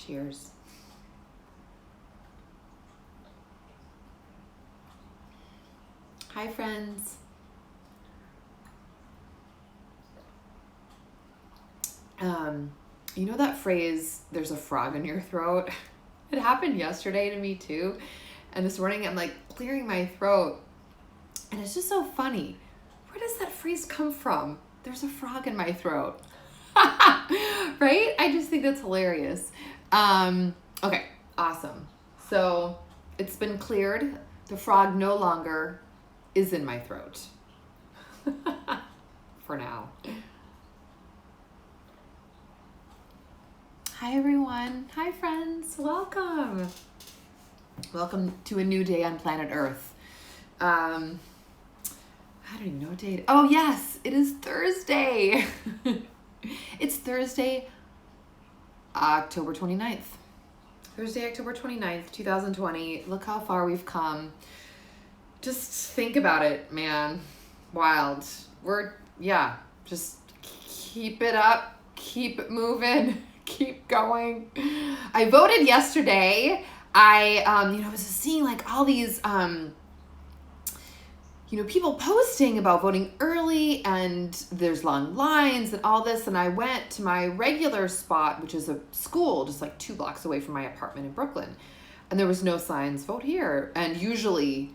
Cheers. Hi, friends. You know that phrase, there's a frog in your throat? It happened yesterday to me too. And this morning I'm like clearing my throat. And it's just so funny. Where does that phrase come from? There's a frog in my throat. Right? I just think that's hilarious. Okay, awesome. So it's been cleared. The frog no longer is in my throat. For now. Hi, everyone. Hi, friends. Welcome. Welcome to a new day on planet Earth. I don't even know what day it is. Oh, yes, it is Thursday. It's Thursday, October 29th. Thursday, October 29th, 2020. Look how far we've come. Just think about it, man. Wild. Just keep it up. Keep it moving. Keep going. I voted yesterday. I was seeing like all these, people posting about voting early and there's long lines and all this. And I went to my regular spot, which is a school just like 2 blocks away from my apartment in Brooklyn. And there was no signs, vote here. And usually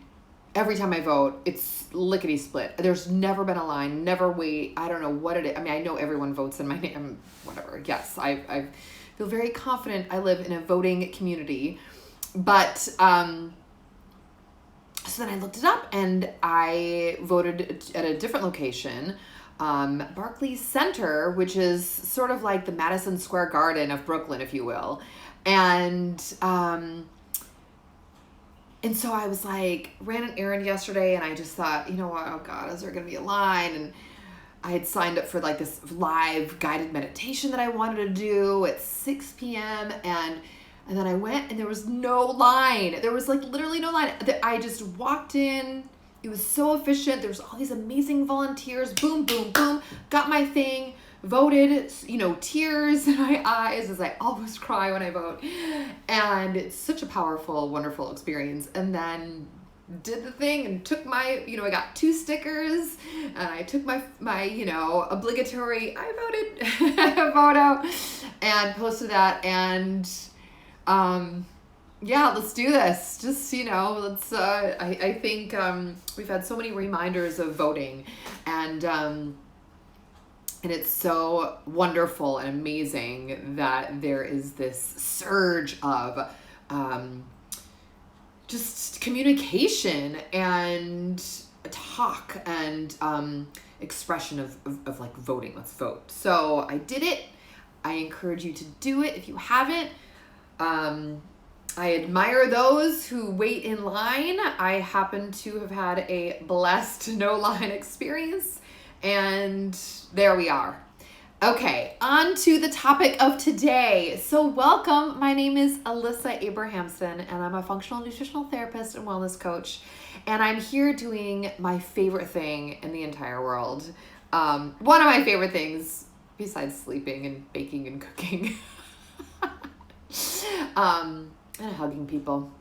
every time I vote, it's lickety split. There's never been a line, never wait. I don't know what it is. I mean, I know everyone votes in my name, whatever. Yes, I feel very confident I live in a voting community. But, so then I looked it up and I voted at a different location, Barclays Center, which is sort of like the Madison Square Garden of Brooklyn, if you will. And so I was like, ran an errand yesterday and I just thought, you know what, oh God, is there going to be a line? And I had signed up for like this live guided meditation that I wanted to do at 6 p.m. And then I went and there was no line. There was like literally no line. I just walked in. It was so efficient. There was all these amazing volunteers. Boom, boom, boom. Got my thing. Voted, tears in my eyes as I always cry when I vote. And it's such a powerful, wonderful experience. And then did the thing and took my, I got 2 stickers and I took my obligatory, I voted photo and posted that. And, let's do this. Just, let's, I think, we've had so many reminders of voting and it's so wonderful and amazing that there is this surge of just communication and talk and expression of like voting. Let's vote. So I did it. I encourage you to do it if you haven't. I admire those who wait in line. I happen to have had a blessed no line experience. And there we are. Okay, on to the topic of today. So welcome. My name is Alyssa Abrahamson, and I'm a functional nutritional therapist and wellness coach. And I'm here doing my favorite thing in the entire world. One of my favorite things, besides sleeping and baking and cooking, and hugging people,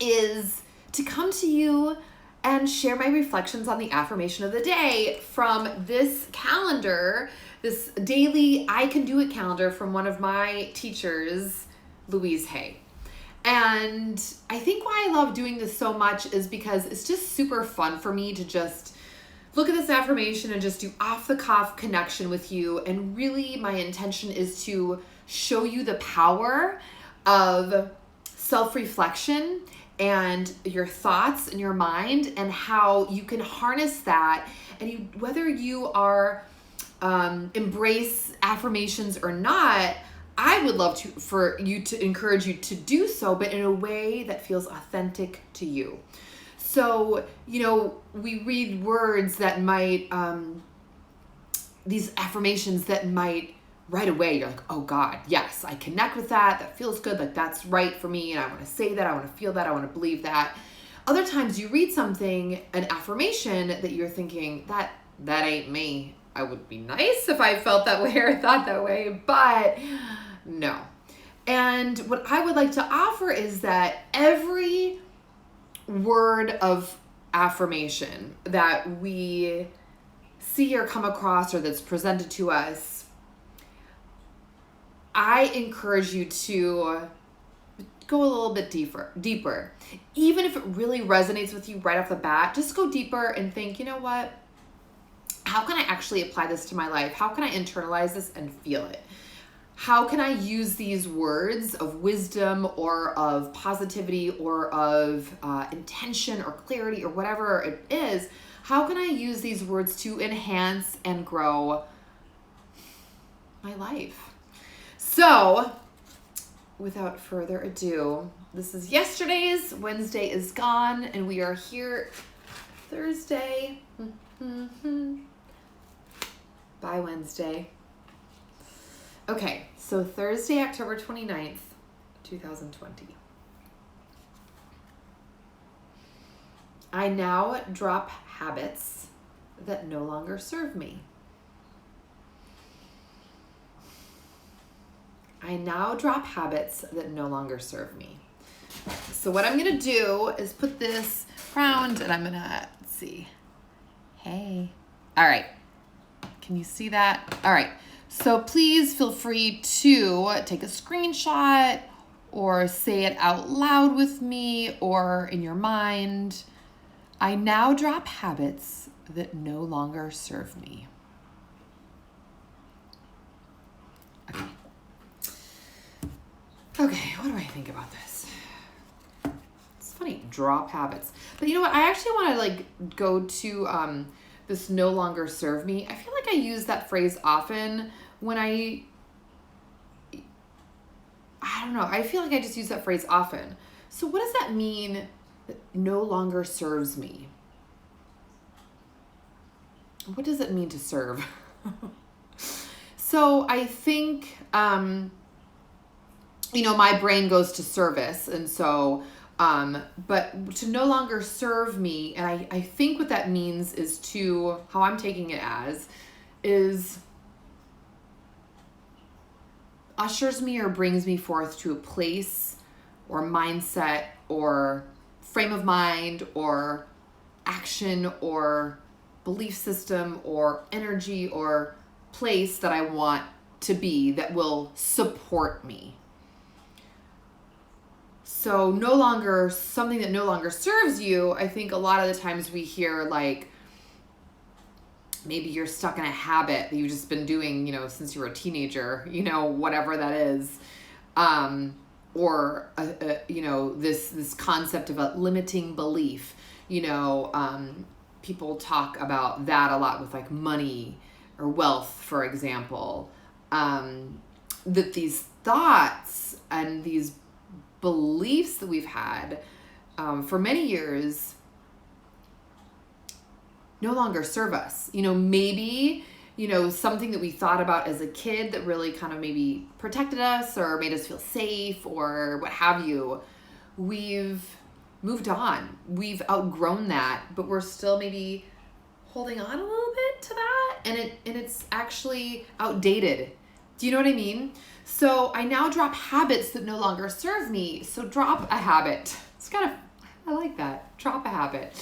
is to come to you and share my reflections on the affirmation of the day from this calendar, this daily I Can Do It calendar from one of my teachers, Louise Hay. And I think why I love doing this so much is because it's just super fun for me to just look at this affirmation and just do off the cuff connection with you. And really my intention is to show you the power of self-reflection and your thoughts in your mind and how you can harness that. And whether you are embrace affirmations or not, I would love for you to encourage you to do so, but in a way that feels authentic to you. So, we read words that might, these affirmations that might right away, you're like, oh God, yes, I connect with that. That feels good. Like that's right for me. And I want to say that. I want to feel that. I want to believe that. Other times you read something, an affirmation that you're thinking that ain't me. I would be nice if I felt that way or thought that way, but no. And what I would like to offer is that every word of affirmation that we see or come across or that's presented to us, I encourage you to go a little bit deeper. Even if it really resonates with you right off the bat, just go deeper and think, you know what? How can I actually apply this to my life? How can I internalize this and feel it? How can I use these words of wisdom or of positivity or of intention or clarity or whatever it is? How can I use these words to enhance and grow my life? So, without further ado, this is yesterday's. Wednesday is gone, and we are here Thursday. Bye, Wednesday. Okay, so Thursday, October 29th, 2020. I now drop habits that no longer serve me. I now drop habits that no longer serve me. So what I'm going to do is put this around, and I'm going to, let's see. Hey. All right. Can you see that? All right. So please feel free to take a screenshot or say it out loud with me or in your mind. I now drop habits that no longer serve me. Okay, what do I think about this? It's funny, drop habits. But you know what? I actually want to go to this no longer serve me. I feel like I use that phrase often when I don't know. I feel like I just use that phrase often. So what does that mean, that no longer serves me? What does it mean to serve? So I think, my brain goes to service. And so, but to no longer serve me, and I think what that means is how I'm taking it as, is ushers me or brings me forth to a place or mindset or frame of mind or action or belief system or energy or place that I want to be that will support me. So something that no longer serves you, I think a lot of the times we hear maybe you're stuck in a habit that you've just been doing, since you were a teenager, whatever that is. Or, this concept of a limiting belief, people talk about that a lot with money or wealth, for example, that these thoughts and these beliefs that we've had for many years no longer serve us. Maybe, something that we thought about as a kid that really kind of maybe protected us or made us feel safe or what have you. We've moved on. We've outgrown that, but we're still maybe holding on a little bit to that, and it's actually outdated. Do you know what I mean? So I now drop habits that no longer serve me. So drop a habit. I like that. Drop a habit.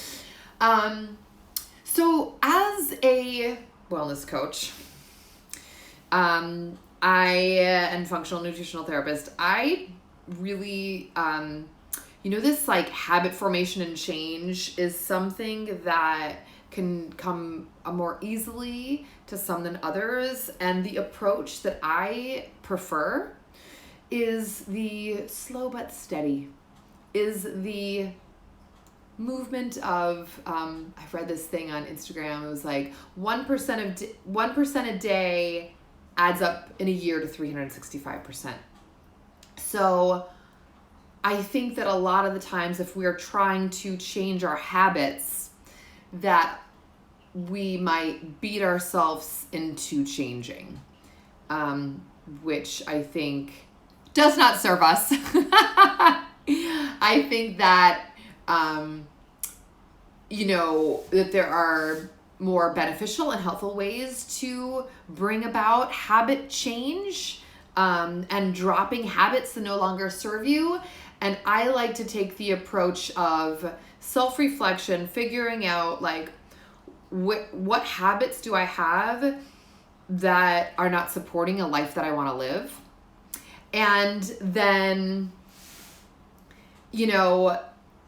So as a wellness coach, and functional nutritional therapist, I really, this habit formation and change is something that can come more easily to some than others. And the approach that I prefer is the slow but steady, is the movement of, I've read this thing on Instagram. It was 1% a day adds up in a year to 365%. So I think that a lot of the times if we're trying to change our habits, that we might beat ourselves into changing, which I think does not serve us. I think that, that there are more beneficial and helpful ways to bring about habit change. and dropping habits that no longer serve you. And I like to take the approach of self-reflection, figuring out like what habits do I have that are not supporting a life that I want to live. And then,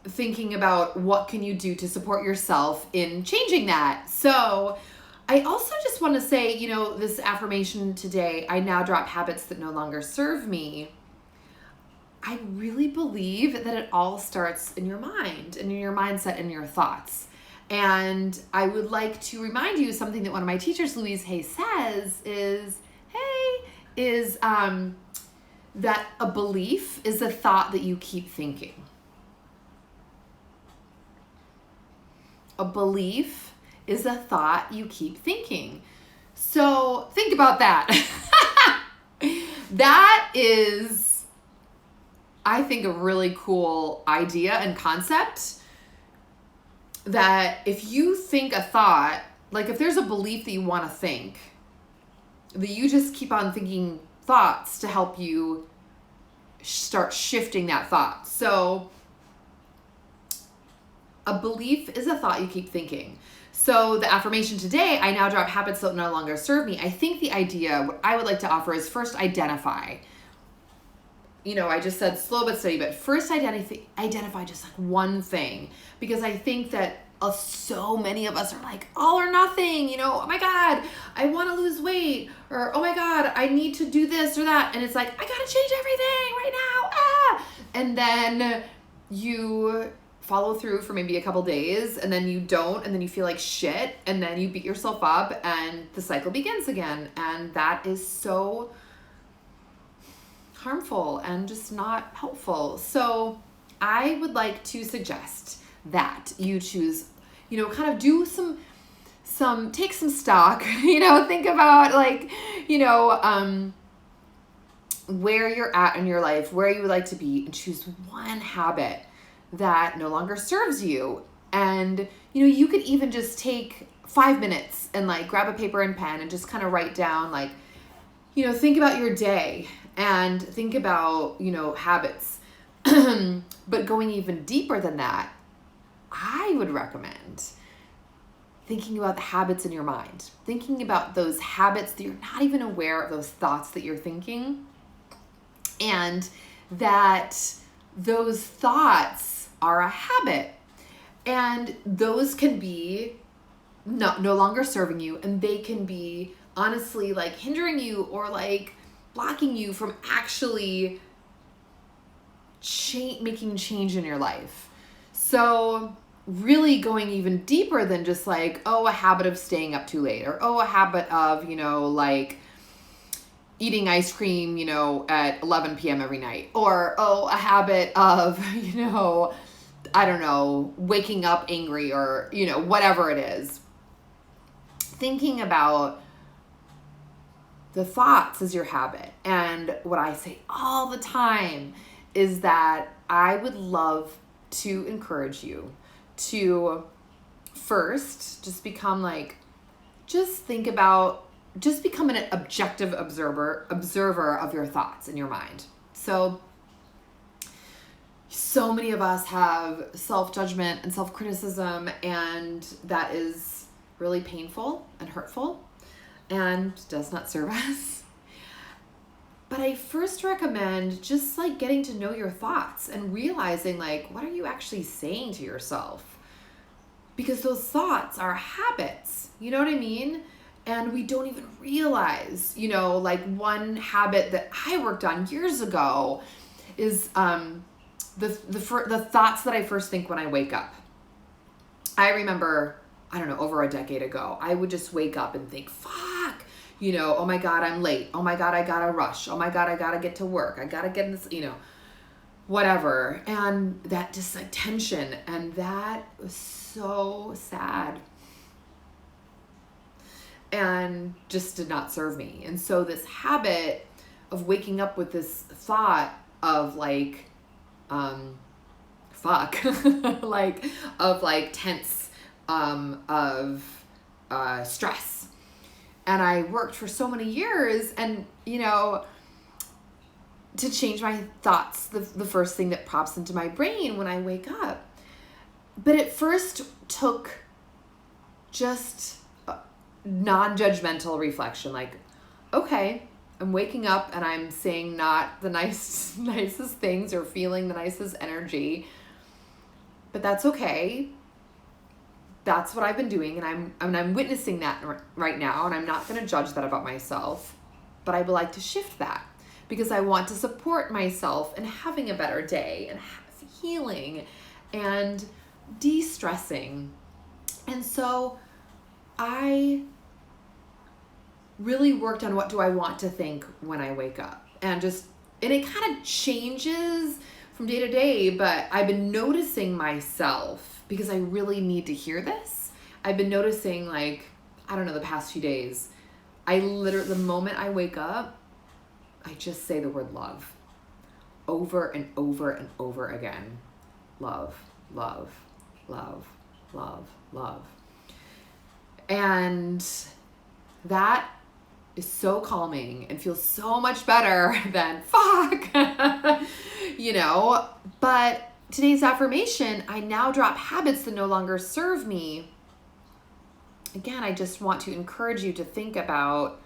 thinking about what can you do to support yourself in changing that. So I also just want to say, this affirmation today, I now drop habits that no longer serve me. I really believe that it all starts in your mind and in your mindset and your thoughts. And I would like to remind you something that one of my teachers, Louise Hay, says is that a belief is a thought that you keep thinking. A belief is a thought you keep thinking. So think about that. That is, I think, a really cool idea and concept, that if you think a thought, like if there's a belief that you want to think, that you just keep on thinking thoughts to help you start shifting that thought. So a belief is a thought you keep thinking. So the affirmation today, I now drop habits that no longer serve me. I think the idea, what I would like to offer is first identify. I just said slow but steady, but first identify just like one thing, because I think that so many of us are like all or nothing, oh my God, I want to lose weight, or oh my God, I need to do this or that. And it's like, I got to change everything right now. And then you follow through for maybe a couple days, and then you don't, and then you feel like shit, and then you beat yourself up, and the cycle begins again. And that is so harmful and just not helpful. So I would like to suggest that you choose, kind of do take some stock, think about like, where you're at in your life, where you would like to be, and choose one habit that no longer serves you. And, you could even just take 5 minutes and like grab a paper and pen and just kind of write down like, think about your day and think about, habits. But going even deeper than that, I would recommend thinking about the habits in your mind, thinking about those habits that you're not even aware of, those thoughts that you're thinking, and that those thoughts are a habit, and those can be no longer serving you, and they can be honestly like hindering you or like blocking you from actually making change in your life. So really going even deeper than just like, a habit of staying up too late, or a habit of, like eating ice cream, at 11 p.m. every night, or a habit of, I don't know, waking up angry, or, whatever it is. Thinking about the thoughts as your habit. And what I say all the time is that I would love to encourage you to first just become an objective observer of your thoughts in your mind. So many of us have self-judgment and self-criticism, and that is really painful and hurtful and does not serve us. But I first recommend just like getting to know your thoughts and realizing like, what are you actually saying to yourself? Because those thoughts are habits, you know what I mean? And we don't even realize, like one habit that I worked on years ago is the thoughts that I first think when I wake up. I remember, I don't know, over a decade ago, I would just wake up and think, fuck, oh my God, I'm late. Oh my God, I gotta rush. Oh my God, I gotta get to work. I gotta get in this, whatever. And that just like tension, and that was so sad and just did not serve me. And so this habit of waking up with this thought of like, fuck, of tense, of stress. And I worked for so many years, and, to change my thoughts, the first thing that pops into my brain when I wake up. But it first took just non-judgmental reflection, like, okay, I'm waking up and I'm saying not the nicest things or feeling the nicest energy, but that's okay. That's what I've been doing, and I'm witnessing that right now, and I'm not going to judge that about myself, but I would like to shift that because I want to support myself in having a better day and healing and de-stressing. And so I really worked on what do I want to think when I wake up, and it kind of changes from day to day, but I've been noticing myself because I really need to hear this. I've been noticing, like, I don't know, the past few days, the moment I wake up, I just say the word love over and over and over again. Love, love, love, love, love. And that is so calming and feels so much better than fuck, but today's affirmation, I now drop habits that no longer serve me. Again, I just want to encourage you to think about,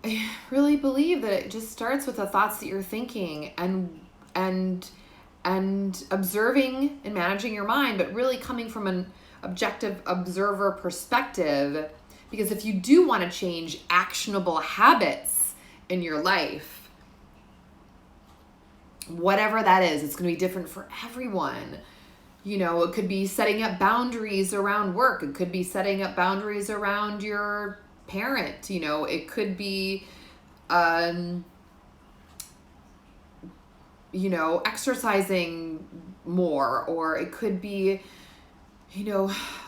I really believe that it just starts with the thoughts that you're thinking and observing and managing your mind, but really coming from an objective observer perspective. Because if you do want to change actionable habits in your life, whatever that is, it's going to be different for everyone. It could be setting up boundaries around work. It could be setting up boundaries around your parent. It could be, exercising more, or it could be,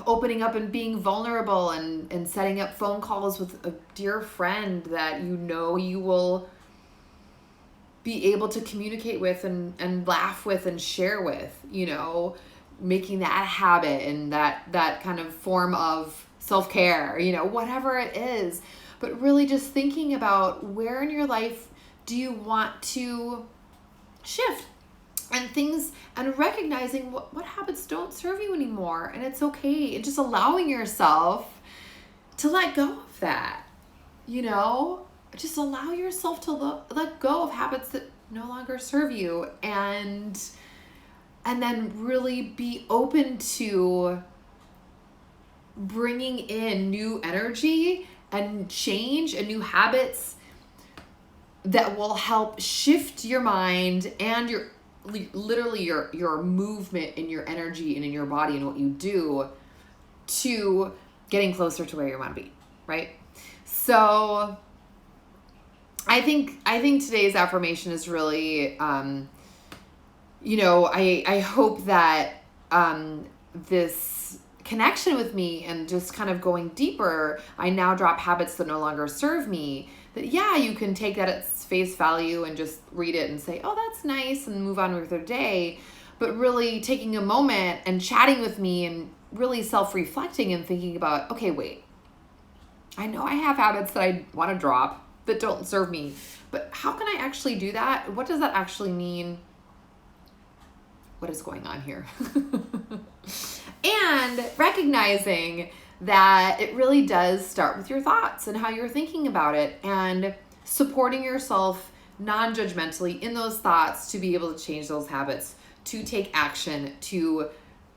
opening up and being vulnerable and setting up phone calls with a dear friend that you will be able to communicate with and laugh with and share with, making that a habit and that kind of form of self-care, whatever it is. But really just thinking about where in your life do you want to shift and recognizing what habits don't serve you anymore. And it's okay. And just allowing yourself to let go of that, just allow yourself to let go of habits that no longer serve you, and then really be open to bringing in new energy and change and new habits that will help shift your mind and your movement and your energy and in your body and what you do to getting closer to where you want to be, right? So I think today's affirmation is really, I hope that this connection with me and just kind of going deeper, I now drop habits that no longer serve me, that you can take that at face value and just read it and say, oh, that's nice, and move on with your day. But really taking a moment and chatting with me and really self-reflecting and thinking about, okay, wait, I know I have habits that I want to drop that don't serve me, but how can I actually do that? What does that actually mean? What is going on here? And recognizing that it really does start with your thoughts and how you're thinking about it, and supporting yourself non-judgmentally in those thoughts to be able to change those habits, to take action, to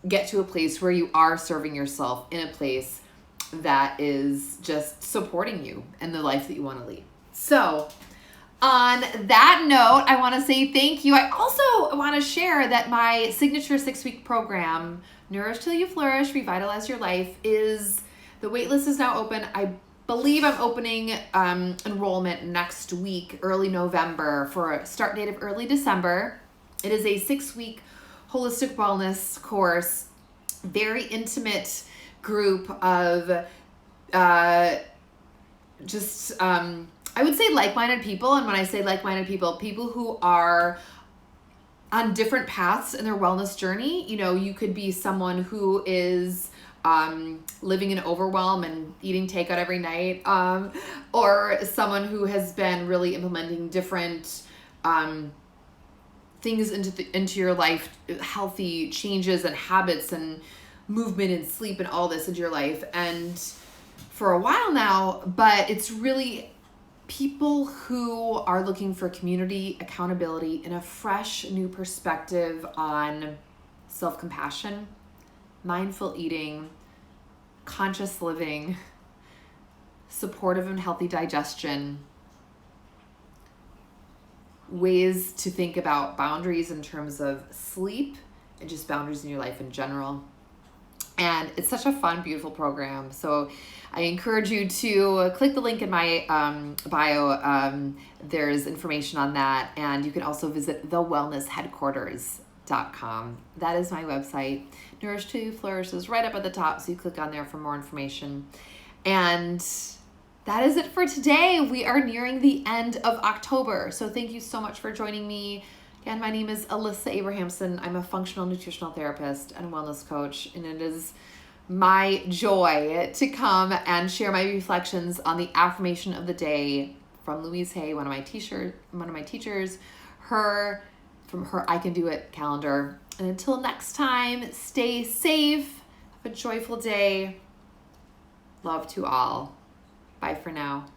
get to a place where you are serving yourself in a place that is just supporting you and the life that you want to lead. So on that note, I want to say thank you. I also want to share that my signature 6-week program, Nourish Till You Flourish, Revitalize Your Life, the waitlist is now open. I believe I'm opening enrollment next week, early November, for a start date of early December. It is a 6-week holistic wellness course, very intimate group of I would say like-minded people. And when I say like-minded people who are on different paths in their wellness journey. You could be someone who is living in overwhelm and eating takeout every night, or someone who has been really implementing different things into your life, healthy changes and habits and movement and sleep and all this into your life, and for a while now. But it's really people who are looking for community, accountability, and a fresh new perspective on self-compassion, mindful eating, conscious living, supportive and healthy digestion, ways to think about boundaries in terms of sleep and just boundaries in your life in general. And it's such a fun, beautiful program. So I encourage you to click the link in my bio. There's information on that. And you can also visit thewellnessheadquarters.com. That is my website. Nourish to Flourish is right up at the top. So you click on there for more information. And that is it for today. We are nearing the end of October. So thank you so much for joining me. Again, my name is Alyssa Abrahamson. I'm a functional nutritional therapist and wellness coach, and it is my joy to come and share my reflections on the affirmation of the day from Louise Hay, one of my teachers, from her I Can Do It calendar. And until next time, stay safe, have a joyful day. Love to all. Bye for now.